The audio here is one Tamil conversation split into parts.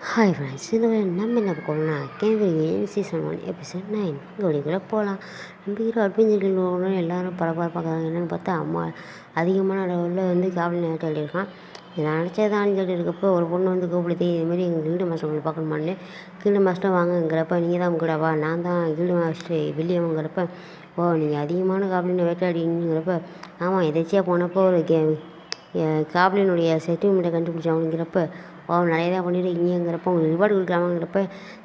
ஹாய் ஃப்ரெண்ட்ஸ், இதில் நம்ம என்ன பார்க்கணும்னா கேம்பிரிங் சீசன் 1 எபிசோட் 9 கூட போகலாம். நம்ம ஹீரோ அட்வென்ச்சர் எல்லாரும் பரபரப்பாக என்னென்னு பார்த்தா அம்மா அதிகமான அளவில் வந்து காவலில் வேட்டையாடி இருக்கான். நான் நினச்சதான் சொல்லியிருக்கப்போ ஒரு பொண்ணு வந்து கூப்பிடுது, இதுமாரி எங்கள் கில்டு மாஸ்டர் உங்களை பார்க்கணுமான்னு. கில்டு மாஸ்டர் வாங்கங்கிறப்ப நீங்கள் தான் கூடவா, நான் தான் கில்டு மாஸ்டர் வில்லியம்ங்கிறப்ப, ஓ நீங்கள் அதிகமான காவலினை வேட்டையாடிங்கிறப்ப, ஆமாம் எதாச்சியாக போனப்போ ஒரு காப்ளினுடைய செட்டில்மெண்ட்டை கண்டுபிடிச்சவனுங்கிறப்ப, நிறைய தான் பண்ணியிருக்கீங்கிறப்ப உங்களுக்கு ரிவார்டு கொடுக்கலாமாங்கிறப்ப,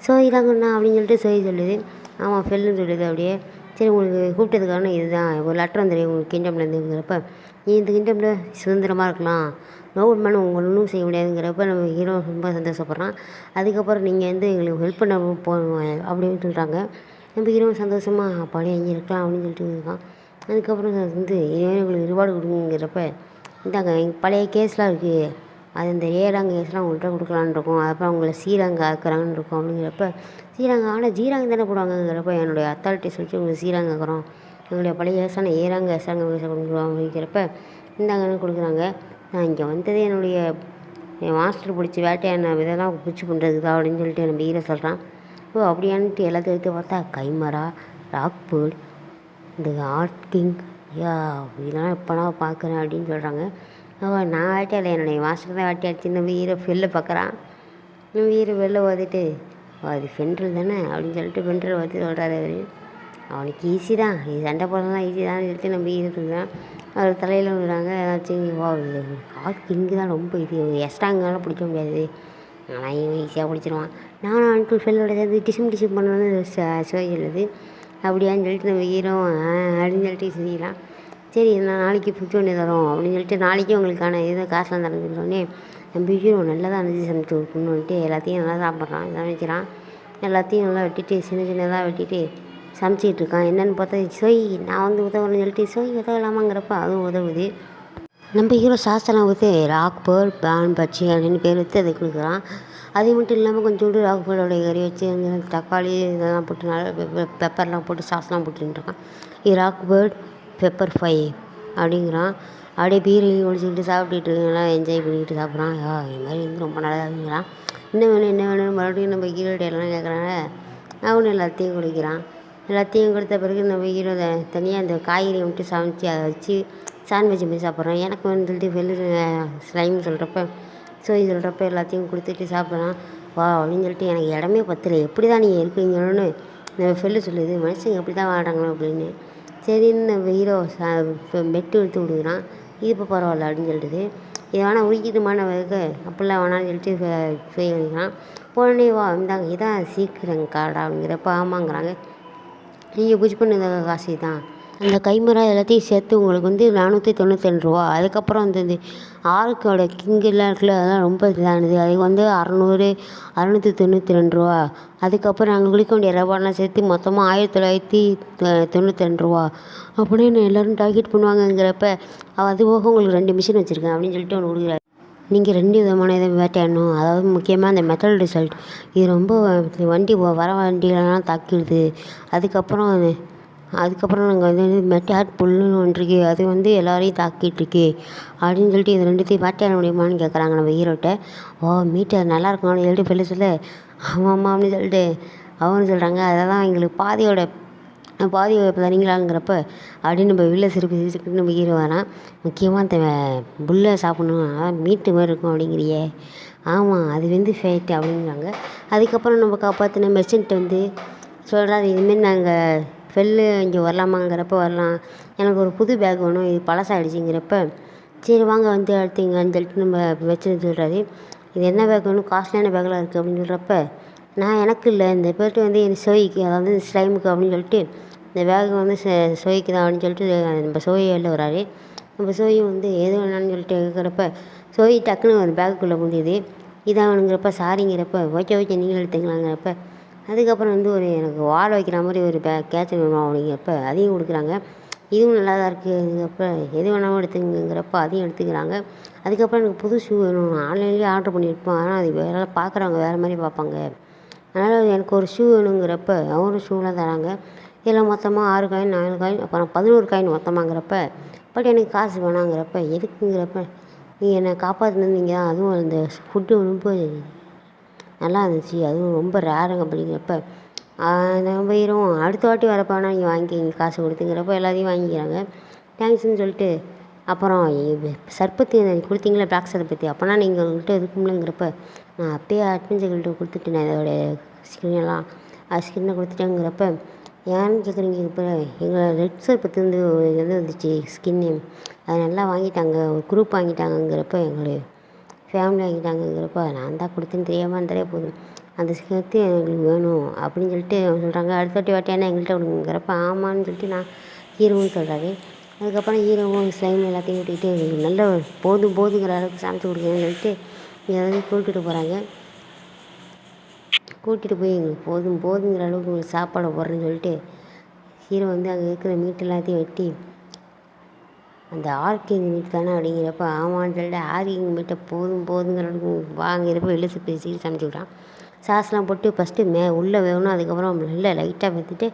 சோய் தாங்கண்ணா அப்படின்னு சொல்லிட்டு சோய் சொல்லுது. ஆமாம் ஃபெல்லுன்னு சொல்லுது. அப்படியே சரி உங்களுக்கு கூப்பிட்டதுக்கான இதுதான் ஒரு லெட்டர் வந்துடும் உங்களுக்கு கிங்டம்லேருந்துங்கிறப்ப, நீ இந்த கிங்டமில் சுதந்திரமாக இருக்கலாம், நோபல் மேன் உங்களை ஒன்றும் செய்ய முடியாதுங்கிறப்ப நம்ம ஹீரோ ரொம்ப சந்தோஷப்படுறான். அதுக்கப்புறம் நீங்கள் வந்து எங்களுக்கு ஹெல்ப் பண்ண போகணும் அப்படின்னு சொல்கிறாங்க. நம்ம ஹீரோ சந்தோஷமாக அப்படியே அங்கே இருக்கலாம் அப்படின்னு சொல்லிட்டு இருக்கான். அதுக்கப்புறம் வந்து இனிமேல் உங்களுக்கு ரிவார்டு கொடுங்கிறப்ப, இந்தாங்க பழைய கேஸ்லாம் இருக்குது, அது இந்த ஏழாங்க கேஸ்லாம் உங்கள்கிட்ட கொடுக்கலான்னு இருக்கும், அப்புறம் உங்களை சீரங்க ஆக்குறாங்கன்னு இருக்கும் அப்படிங்கிறப்ப, சீரங்க ஆனால் ஜீராங்க தானே போடுவாங்கங்கிறப்ப, என்னுடைய அத்தாரிட்டி சொல்லிட்டு உங்களுக்கு சீரங்க ஆக்குறோம், எங்களுடைய பழைய கேஸான ஏழாங்க கேஸாங்க கொடுக்குறோம் அப்படிங்கிறப்ப இந்தாங்கன்னு கொடுக்குறாங்க. நான் இங்கே வந்ததே என்னுடைய மாஸ்டர் பிடிச்சி வேட்டையான இதெல்லாம் பிடிச்சி பண்ணுறதுக்கு தான் அப்படின்னு சொல்லிட்டு நம்ம ஹீரோ சொல்கிறான். ஓ அப்படியான்ட்டு எல்லாத்தையும் எடுத்து பார்த்தா கைமரா, ராக் பேர்ட், இந்த ஆர்ட் கிங், யா இதெல்லாம் எப்போனா பார்க்குறேன் அப்படின்னு சொல்கிறாங்க. நான் வேட்டையாடல, என்னுடைய மாஸ்டர் தான் வேட்டையாடிச்சு. நம்ம ஹீரோ வெளில பார்க்குறான். நம்ம ஹீரோ வெளில ஓதிட்டு, அது ஃபென்ட்ரல் தானே அப்படின்னு சொல்லிட்டு ஃபென்ட்ரல் பார்த்து சொல்கிறாரு. அவர் அவனுக்கு ஈஸி தான், இது சண்டை போடுறதுலாம் ஈஸி தான் சொல்லிட்டு நம்ம ஹீரோ சொல்கிறான். அவர் தலையில் விடுறாங்க. ஏதாச்சும் ஆர்ட் கிங்கு தான் ரொம்ப இது எக்ஸ்ட்ராங்கெல்லாம் பிடிக்க முடியாது, ஆனால் இவன் ஈஸியாக பிடிச்சிருவான். நானும் அன்கிள் ஃபெல்லோட சேர்ந்து டிசிம் பண்ணணும்னு சொல்லுது. அப்படியான்னு சொல்லிட்டு நம்ம ஹீரோ அப்படின்னு சொல்லிட்டு செய்யலாம். சரி நான் நாளைக்கு ஃபுட் பண்ணி தரோம் அப்படின்னு சொல்லிட்டு நாளைக்கு உங்களுக்கான இதை காசுலாம் தரணுன்னே நம்ம ஹீரோ நல்லதாக அனுப்பிச்சு சமைச்சு கொடுக்கணுன்ட்டு எல்லாத்தையும் நல்லா சாப்பிட்றான், சமைக்கிறான். எல்லாத்தையும் நல்லா வெட்டிட்டு சின்ன சின்னதாக வெட்டிட்டு சமைச்சிக்கிட்டு இருக்கான். என்னென்னு பார்த்தா சோய் நான் வந்து உதவுறேன்னு சொல்லிட்டு சோய் உதவலாமாங்கிறப்ப அதுவும் உதவுது. நம்ம ஹீரோ சாஸ்திரம் ஊற்றி ராக் பேர்ட் பேன் பச்சி அப்படின்னு பேர் வச்சு அதை கொடுக்குறான். அது மட்டும் இல்லாமல் கொஞ்சோண்டு ராக் பேர்டோடைய கறி வச்சு அந்த தக்காளி இதெல்லாம் போட்டு நல்லா பெப்பர்லாம் போட்டு சாஸ்லாம் போட்டுருக்கான். இது ராக் பேர்ட் பெப்பர் ஃப்ரை அப்படிங்கிறான். அப்படியே பீரையும் ஒழிச்சிக்கிட்டு சாப்பிட்டுட்டு நல்லா என்ஜாய் பண்ணிக்கிட்டு சாப்பிட்றான். இது மாதிரி வந்து ரொம்ப நல்லா இருக்குங்கிறான். என்ன வேணும் என்ன வேணும்னு மறுபடியும் நம்ம ஹீரோட எல்லாம் கேட்குறாங்க. அவனு எல்லாத்தையும் குடிக்கிறான். எல்லாத்தையும் கொடுத்த பிறகு நம்ம ஹீரோ தனியாக அந்த காய்கறியை விட்டு சமைச்சு அதை வச்சு சாண்ட்விச் பண்ணி சாப்பிட்றான். எனக்கு வந்து சொல்லிட்டு வெளில ஸ்லைம் சொல்கிறப்ப சோய் சொல்கிறப்ப எல்லாத்தையும் கொடுத்துட்டு சாப்பிட்றான். வா அப்படின்னு சொல்லிட்டு எனக்கு இடமே பத்தலை, எப்படி தான் நீங்கள் இருக்கீங்களோன்னு நம்ம ஃபெல்லு சொல்லுது. மனுஷங்க எப்படி தான் வாடுறாங்களோ அப்படின்னு. சரின்னு நம்ம ஹீரோ பெட்டு எடுத்து விடுகிறான். இது இப்போ பரவாயில்ல அப்படின்னு சொல்லிட்டு, இது வேணால் உரிக்கிதுமான வகை அப்படிலாம் வேணான்னு சொல்லிட்டு ஃபெயில் பண்ணிக்கிறான். உடனே வா இந்தாங்க இதான் சீக்கிரம் கார்டா அப்படிங்கிறப்ப ஆமாங்கிறாங்க. நீங்கள் புஷ் பண்ணுங்க காசு தான், அந்த கைமரா எல்லாத்தையும் சேர்த்து உங்களுக்கு வந்து 492 ரூபா. அதுக்கப்புறம் வந்து இந்த ஆர்க்கோட கிங்கெல்லாம் இருக்குல்ல, அதெல்லாம் ரொம்ப இதானது, அதுக்கு வந்து 692 ரூபா. அதுக்கப்புறம் நாங்கள் குளிக்க வேண்டிய ரவாலாம் சேர்த்து மொத்தமாக 1992 ரூபா அப்படின்னு எல்லோரும் டார்கெட் பண்ணுவாங்கங்கிறப்ப, அது போக உங்களுக்கு 2 மிஷின் வச்சுருக்கேன் அப்படின்னு சொல்லிட்டு ஒன்று கொடுக்குறாரு. நீங்கள் 2 விதமான இதை வேட்டையாடணும், அதாவது முக்கியமாக அந்த மெட்டல் ரிசல்ட், இது ரொம்ப வண்டி வர வண்டிகளெல்லாம் தாக்கிடுது. அதுக்கப்புறம் நாங்கள் வந்து மெட்டாட் புல்லுன்னு ஒன்று இருக்குது, அது வந்து எல்லோரையும் தாக்கிட்டுருக்கு அப்படின்னு சொல்லிட்டு இது 2த்தையும் வேட்டையாட முடியுமான்னு கேட்குறாங்க நம்ம ஹீரோட்ட. மீட்டர் நல்லாயிருக்கும் அப்படின்னு சொல்லிட்டு வெளில சொல்ல, ஆமாம் அப்படின்னு சொல்லிட்டு அவனு சொல்கிறாங்க. அதெல்லாம் எங்களுக்கு பாதி இப்போ தரீங்களாங்கிறப்ப அப்படின்னு நம்ம வெளில சிரிச்சுக்கிட்டு நம்ம ஹீரோ வரான். முக்கியமாக அந்த புல்லை சாப்பிட்ணும், அதான் மீட்டு மாதிரி இருக்கும் அப்படிங்கிறியே, ஆமாம் அது வந்து ஃபேட்டு அப்படிங்கிறாங்க. அதுக்கப்புறம் நம்ம காப்பாற்றின மெர்ச்சன்ட் வந்து சொல்கிறாரு, இதுமாரி நாங்கள் ஃபெல்லு இங்கே வரலாமாங்கிறப்ப வரலாம், எனக்கு ஒரு புது பேக் வேணும், இது பழசாகிடுச்சிங்கிறப்ப சரி வாங்க வந்து எடுத்தீங்கன்னு சொல்லிட்டு நம்ம வச்சுன்னு சொல்கிறாரு. இது என்ன பேக் வேணும், காஸ்ட்லியான பேக்கெலாம் இருக்குது அப்படின்னு சொல்கிறப்ப, நான் எனக்கு இல்லை இந்த பேர்ட்டு வந்து என் சோய்க்கு, அதாவது ஸ்லைமுக்கு அப்படின்னு சொல்லிட்டு இந்த பேக் வந்து சோய்க்கு தான் அப்படின்னு சொல்லிட்டு நம்ம சோயை வெளில வராரு. நம்ம சோயும் வந்து எது வேணான்னு சொல்லிட்டு கேட்குறப்ப சோய் டக்குன்னு ஒரு பேக்குள்ளே முடியுது. இதான் வேணுங்கிறப்ப சாரிங்கிறப்ப ஓகே நீங்கள் எடுத்துக்கலாங்கிறப்ப, அதுக்கப்புறம் வந்து ஒரு எனக்கு வால் வைக்கிற மாதிரி ஒரு கேட்சன் வேணும் அப்படிங்கிறப்ப அதையும் கொடுக்குறாங்க. இதுவும் நல்லா தான் இருக்குங்கிறப்ப எது வேணாலும் எடுத்துங்கிறப்ப அதையும் எடுத்துக்கிறாங்க. அதுக்கப்புறம் எனக்கு புது ஷூ வேணும், ஆன்லைன்லேயே ஆர்டர் பண்ணியிருப்போம், ஆனால் அது வேறு பார்க்குறவங்க வேறு மாதிரி பார்ப்பாங்க, அதனால் எனக்கு ஒரு ஷூ வேணுங்கிறப்ப அவரும் ஷூலாம் தராங்க. இதில் மொத்தமாக 6 காயின் 4 காயின் அப்புறம் 11 காயின் மொத்தமாங்கிறப்ப, பட் எனக்கு காசு வேணாங்கிறப்ப எதுக்குங்கிறப்ப, நீங்கள் என்னை காப்பாற்றினது நீங்கள் தான், அதுவும் அந்த ஃபுட்டு ரொம்ப நல்லா இருந்துச்சு. அதுவும் ரொம்ப ரேருங்க அப்படிங்கிறப்ப நம்ம ஹீரோவும் அடுத்த வாட்டி வரப்போ வேணா நீங்கள் வாங்கிக்கிங்க காசு கொடுத்துங்கிறப்ப எல்லாத்தையும் வாங்கிக்கிறாங்க. தேங்க்ஸ்ன்னு சொல்லிட்டு அப்புறம் சர்பத்தி கொடுத்தீங்களே பிளாக் சர்பத்தி அப்போனா நீங்கள் உங்கள்கிட்ட இருக்கும்லங்கிறப்ப நான் அப்பயே அட்வென்ச்சர்கள்ட்ட கொடுத்துட்டேன் இதோடைய ஸ்கின்னெல்லாம் ஸ்கின்னை கொடுத்துட்டேங்கிறப்ப ஏன்னு கேட்குறீங்க. இப்போ எங்கள் ரெட் சர்பத்தி வந்து இது வந்துச்சு ஸ்கின்னு அது நல்லா வாங்கிட்டாங்க ஒரு குரூப் வாங்கிட்டாங்கங்கிறப்ப எங்களுடைய ஃபேமிலி வாங்கிட்டாங்கங்கிறப்ப நான் தான் கொடுத்தேன்னு தெரியாமல் இருந்தாலே போதும் அந்த ஸ்கின்னத்து எங்களுக்கு வேணும் அப்படின்னு சொல்லிட்டு அவங்க சொல்கிறாங்க. அடுத்த வாட்டியான எங்கள்கிட்ட கொடுங்கிறப்ப ஆமான்னு சொல்லிட்டு நான் ஹீரோவும் சொல்கிறாரு. அதுக்கப்புறம் ஹீரோவும் ஸ்லைம் எல்லாத்தையும் விட்டுக்கிட்டு நல்ல போதும் போதுங்கிற அளவுக்கு சமைச்சு கொடுக்குறேன்னு சொல்லிட்டு எதாவது கூட்டிகிட்டு போகிறாங்க. கூட்டிகிட்டு போய் எங்களுக்கு போதும் போதுங்கிற அளவுக்கு உங்களுக்கு சாப்பாடை போடுறேன்னு சொல்லிட்டு ஹீரோ வந்து அங்கே இருக்கிற மீட் எல்லாத்தையும் வெட்டி அந்த ஆர்கிங் மீட் தானே அப்படிங்கிறப்ப ஆமான்னு சொல்லிட்டு ஆர்கிங் மீட்டை போதும் போதுங்கிற அளவுக்கு வாங்கிறப்ப வெளில பேசிட்டு சமைச்சு விட்றான். சாஸ்லாம் போட்டு ஃபஸ்ட்டு உள்ளே வேகணும் அதுக்கப்புறம் வெளில லைட்டாக வெற்றிட்டு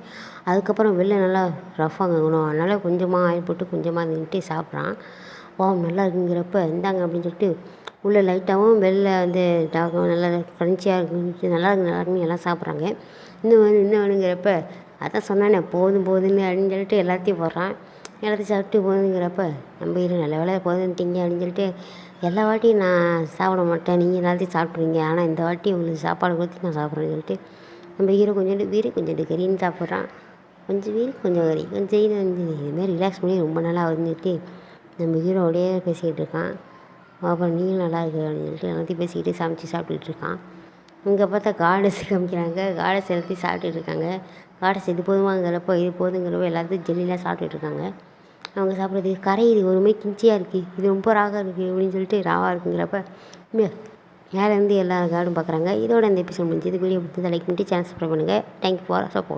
அதுக்கப்புறம் வெளில நல்லா ரஃப்பாக வேகணும் அதனால் கொஞ்சமாக ஆயில் போட்டு கொஞ்சமாக நின்றுட்டு சாப்பிட்றான். நல்லா இருக்குங்கிறப்ப இந்தாங்க அப்படின்னு சொல்லிட்டு உள்ளே லைட்டாகவும் வெளில வந்து டாகும் நல்லா க்ரன்ச்சியாக இருக்குன்னு நல்லா இருக்குன்னு எல்லாம் சாப்பிட்றாங்க. இன்னும் வேணுங்கிறப்ப அதான் சொன்னானே போதும் போதுன்னு அப்படின்னு சொல்லிட்டு எல்லாத்தையும் போடுறான். எல்லாத்தையும் சாப்பிட்டு போதுங்கிறப்ப நம்ம ஹீரோ நல்ல வேலை போதுன்ட்டீங்க அப்படின்னு சொல்லிட்டு எல்லா வாட்டியும் நான் சாப்பிட மாட்டேன் நீங்கள் எல்லாத்தையும் சாப்பிட்றீங்க ஆனால் இந்த வாட்டி உங்களுக்கு சாப்பாடு கொடுத்து நான் சாப்பிட்றேன்னு சொல்லிட்டு நம்ம ஹீரோ கொஞ்சோண்டு வீடு கொஞ்சோண்டு கறின்னு சாப்பிட்றான். கொஞ்சம் வீடு கொஞ்சம் கறி கொஞ்சம் இது வந்து இதுமாதிரி ரிலாக்ஸ் பண்ணி ரொம்ப நாளாக வந்துட்டு நம்ம ஹீரோவோடையே பேசிக்கிட்டு இருக்கான். அப்புறம் நீங்களும் நல்லா இருக்கு அப்படின்னு சொல்லிட்டு எல்லாத்தையும் பேசிக்கிட்டு சமைச்சு சாப்பிட்டுட்டு இருக்கான். இங்கே பார்த்தா காடஸ் காமிக்கிறாங்க. காடஸ் எல்லாத்தையும் சாப்பிட்டுட்டு இருக்காங்க. காடஸ் இது போதுமாங்கிறப்போ இது போதுங்கிறப்போ எல்லாத்தையும் ஜெல்லிலாம் சாப்பிட்டுட்டு இருக்காங்க. அவங்க சாப்பிட்றதுக்கு கரையுது ஒரு மாதிரி கிஞ்சியாக இருக்குது இது ரொம்ப ராவாக இருக்குது அப்படின்னு சொல்லிட்டு ராவாக இருக்குங்கிறப்ப மேலேருந்து எல்லா காடும் பார்க்குறாங்க. இதோட இந்த எபிசோட் முடிஞ்சது. வீடியோ பிடிச்சதை லைக் பண்ணிட்டு சேனல் சப்ஸ்கிரைப் பண்ணுங்கள். Thank you for support.